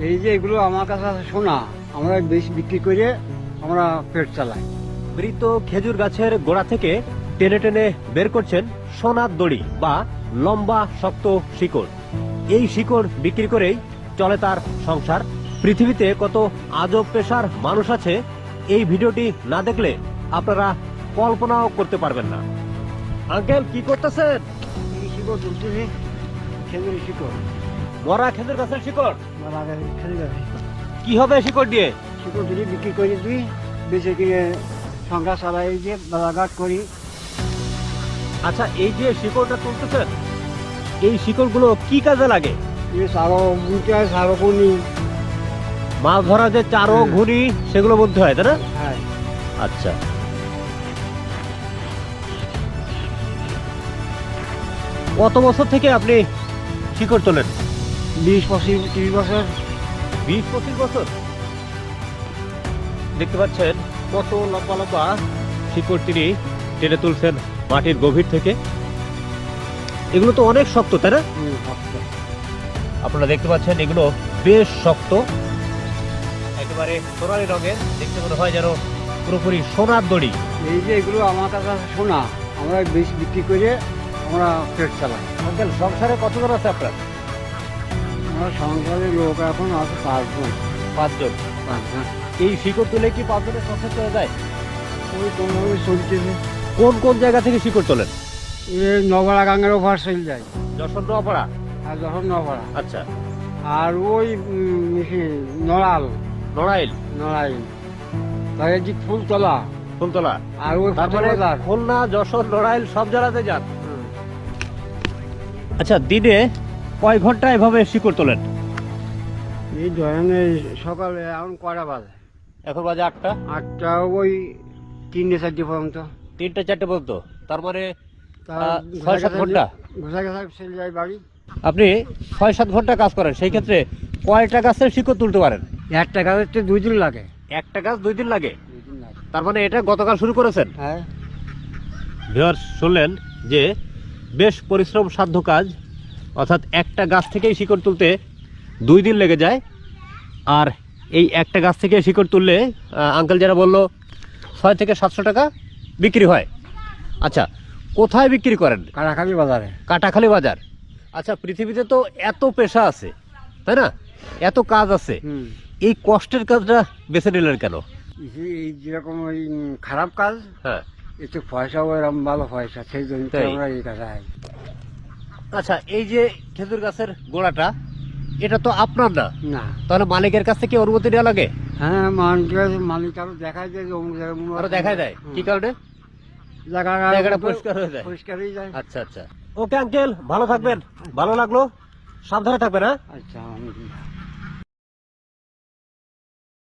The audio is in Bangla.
এই যে এগুলো আমার কাছে আছে সোনা, আমরা বেশি বিক্রি করে আমরা পেট চালাই। মৃত খেজুর গাছের গোড়া থেকে টেনে টেনে বের করছেন সোনার দড়ি বা লম্বা শক্ত শিকড়। এই শিকড় বিক্রি করেই চলে তার সংসার। পৃথিবীতে কত আজব পেশার মানুষ আছে, এই ভিডিওটি না দেখলে আপনারা কল্পনাও করতে পারবেন না। আঙ্কেল, কি করতেছেন? এই শিকড় তুলতেছি, খেজুরের শিকড়, মরা খেজুর গাছের শিকড়। খেজুর গাছের শিকড়। কি হবে শিকড় দিয়ে? শিকড় তুলি বিক্রি করে দিই, বেঁচে কিনে সংসার চালাই, যে বাজারঘাট করি। আচ্ছা, এই যে শিকড়টা তুলতেছেন, এই শিকড়গুলো কি কাজে লাগে? সারো বুনতে হয়, সারো বুনি। মাছ ধরা যে চারো ঘুনি সেগুলো বলতে হয়, তাই না? হ্যাঁ। আচ্ছা, কত বছর থেকে আপনি শিকড় তোলেন? 20-25-30 বছর। 20-25 বছর। দেখতে পাচ্ছেন কত লম্বা লম্বা শিকড় তিনি টেনে তুলছেন মাটির গভীর থেকে। এগুলো তো অনেক শক্ত, তাই না? আপনারা দেখতে পাচ্ছেন এগুলো বেশ শক্ত, একেবারে সোনালি রঙের। দেখতে মনে হয় যেন পুরোপুরি সোনার দড়ি। এই যে এগুলো আমার কাছে আছে সোনা, আমরা বেশি বিক্রি করে আমরা পেট চালাই। আঙ্কেল, সংসারে কতজন আছে আপনার? আমার সংসারের লোক এখন আছে 5 জন। 5 জন। এই শিকড় তুলে কি 5 জনের সংসার চলে যায়? ওই কোনোভাবে চলতেছে। কোন কোন জায়গা থেকে শিকড় তোলেন? এই নগড়া গাঙ্গের ওভার সেল যায়, যশোর, নোয়াপাড়া। আর যখন নগড়া, আচ্ছা, আর ওই নড়াল, নড়াইল, নড়াইল, তাদের যে ফুলতলা, ফুলতলা, আর ওই তারপরে বাজার। খুলনা, যশোর, নড়াইল সব জায়গাতে যান। আচ্ছা, দিনে কয় ঘন্টা এভাবে শিকড় তোলেন? এই ধরনের সকালে এখন কয়টা বাজে? এখন বাজে 8টা। 8টা, ওই 3-4 পর্যন্ত। 3-4 পর্যন্ত, তার মানে তার 6-7 ঘন্টা। ঘোষা ঘোষা সেল যায় বাড়ি। আপনি 6-7 ঘন্টা কাজ করেন, সেই ক্ষেত্রে কয়টা গাছের শিকড় তুলতে পারেন? একটা গাছের তো 2 দিন লাগে। একটা গাছ 2 দিন লাগে। 2 দিন লাগে। তার মানে এটা গতকাল শুরু করেছেন? হ্যাঁ। ভিউয়ার্স, শুনলেন যে বেশ পরিশ্রম সাধ্য কাজ, অর্থাৎ একটা গাছ থেকেই শিকড় তুলতে 2 দিন লেগে যায়। আর এই একটা গাছ থেকে শিকড় তুললে আঙ্কেল যারা বললো 600 থেকে 700 টাকা বিক্রি হয়। আচ্ছা, কোথায় বিক্রি করেন? কারাখালি বাজারে। কাটাখালী বাজার। আচ্ছা, পৃথিবীতে তো এত পেশা আছে, তাই না? এত কাজ আছে, এই কষ্টের কাজটা বেছে নিলেন কেন? এই যেরকম ওই খারাপ কাজ, হ্যাঁ। একটু পয়সাও এরকম ভালো পয়সা, সেই জন্য তাই? আমরা এই কাজে আই। আচ্ছা, এই যে খেজুর গাছের গোড়াটা, এটা তো আপনার না, না। তাহলে মালিকের কাছ থেকে অনুমতি নেওয়া লাগে? হ্যাঁ, মালিক আরো দেখায় যায় যে অমুক জায়গায় আরো দেখায় দেয়? কি কারণে? জায়গাটা পরিষ্কার হয়ে যায়। পরিষ্কার হয়ে যায়। আচ্ছা আচ্ছা, ওকে আঙ্কেল, ভালো থাকবেন। ভালো লাগলো, সাবধানে থাকবেন। হ্যাঁ। আচ্ছা।